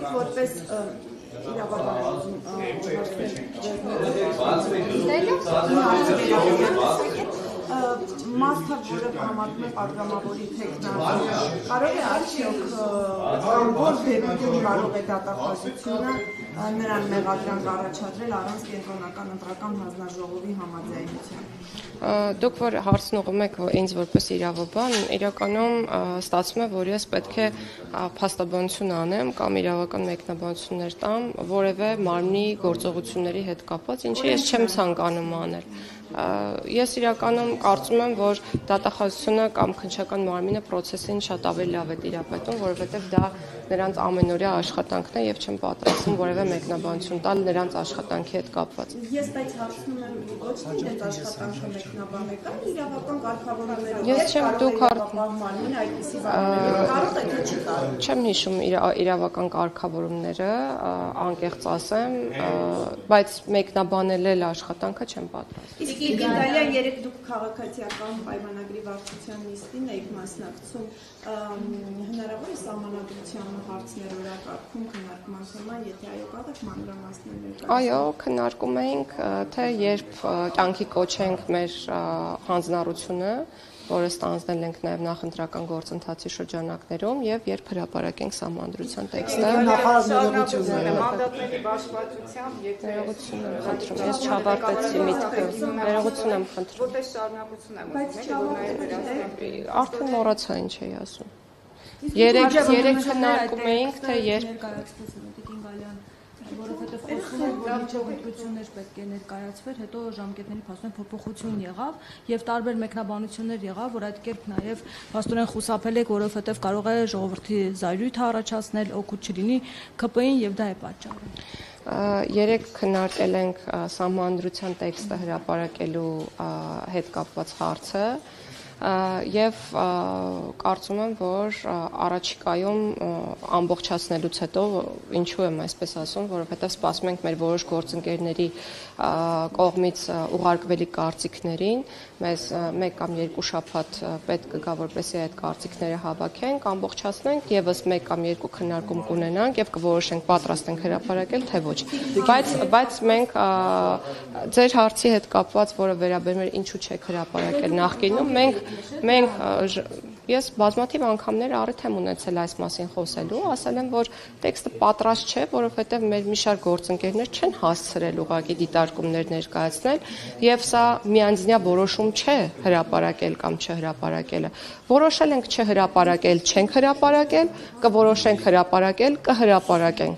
Դուք որպես Մասը, որը համատում է պատգամավորի թեկնածուը, կարող է արդյոք որ դեպքում կարող է դատախազությունը նրան մեղադրանք առաջադրել առանց կենտրոնական ընտրական հանձնաժողովի համաձայնության։ Դուք որ հարցն ուղղում եք ինձ որպես իրավաբան, իրականում ստացվում է, որ ես պետք է փաստաբանություն անեմ կամ իրավական մեկնաբանություններ տամ որևէ մարմնի գործողությունների հետ կապված, ինչը ես չեմ ցանկանում անել։ Ես իրականում կարծում եմ, որ դատախազությունը կամ քննչական մարմինը process-ին շատ ավելի լավ է տիրապետում, որովհետև դա նրանց ամենօրյա աշխատանքն է եւ չեմ պատրաստվում որևէ մեկնաբանություն տալ նրանց աշխատանքի հետ կապված։ Ես բայց հարցնում եմ ոչ թե իրենց աշխատանքը մեկնաբանական, իրավական կարգավորումներով։ Ես չեմ դուք մարմինը այդպիսի բաներ կարող է թե չի կարող։ Չեմ հիշում իրավական կարգավորումները, անկեղծ ասեմ, բայց մեկնաբանել աշխատանքը չեմ պատրաստվում։ Իսկ Իտալիան երեք դուք քաղաքացիական պայմանագրի վարչության նիստին եք մասնակցում, հնարավոր է սահմանադրության հարցներ օրակարգում քննարկման թեման, եթե այո կարող եք մանրամասներ ներկայացնել։ Այո, քննարկում էինք, թե երբ կյանքի կոչենք մեր հանձնառությունը, որը ստանձնել ենք նաև նախընտրական գործընթացի շրջանակներում եւ երբ հրապարակենք սահմանադրության տեքստը։ Մանդատների բաշխվածությամբ Ներողություն եմ խնդրում, ես չավարտեցի միտքը։ Ներողություն եմ խնդրում։ որտեղ շարունակություն եմ Արդեն մոռացա ինչ էի ասում։ Երեք քննարկում էինք, թե երբ որովհետև խոսում են, որ միջավայրություններ պետք է ներկայացվեր, հետո ժամկետների փաստորեն փոփոխություն եղավ եւ տարբեր մեկնաբանություններ եղավ, որ այդ կերպ նաեւ փաստորեն խուսափել եք, որովհետև կարող է ժողովրդի զայրույթ առաջացնել, օգուտ չլինի ԿՊ-ին եւ դա է պատճառը։ Երեք քննարկել ենք սահմանադրության տեքստը հրապարակելու հետ կապված հարցը եւ կարծում եմ, որ առաջիկայում ամբողջացնելուց հետո ինչու եմ այսպես ասում, որովհետեւ սպասում ենք մեր որոշ գործընկերների կողմից ուղարկվելի կարծիքներին, մեզ 1 կամ 2 շաբաթ պետք կգա, որպեսզի այդ կարծիքները հավաքենք, ամբողջացնենք, եւս 1 կամ 2 քննարկում կունենանք եւ կորոշենք պատրաստ ենք հրապարակել, թե ոչ։ Բայց մենք ձեր հարցի հետ կապված, որը վերաբերում է ինչու չեք հրապարակել նախկինում, ես բազմաթիվ անգամներ առիթ եմ ունեցել այս մասին խոսելու, ասել եմ, որ տեքստը պատրաստ չէ, որովհետև մեր մի շարք գործընկերներ չեն հասցրել ուղղակի դիտարկումներ ներկայացնել, եւ սա միանձնյա որոշում չէ հրապարակել կամ չհրապարակելը։ Որոշել ենք չհրապարակել, չենք հրապարակել, կորոշենք հրապարակել, կհրապարակենք։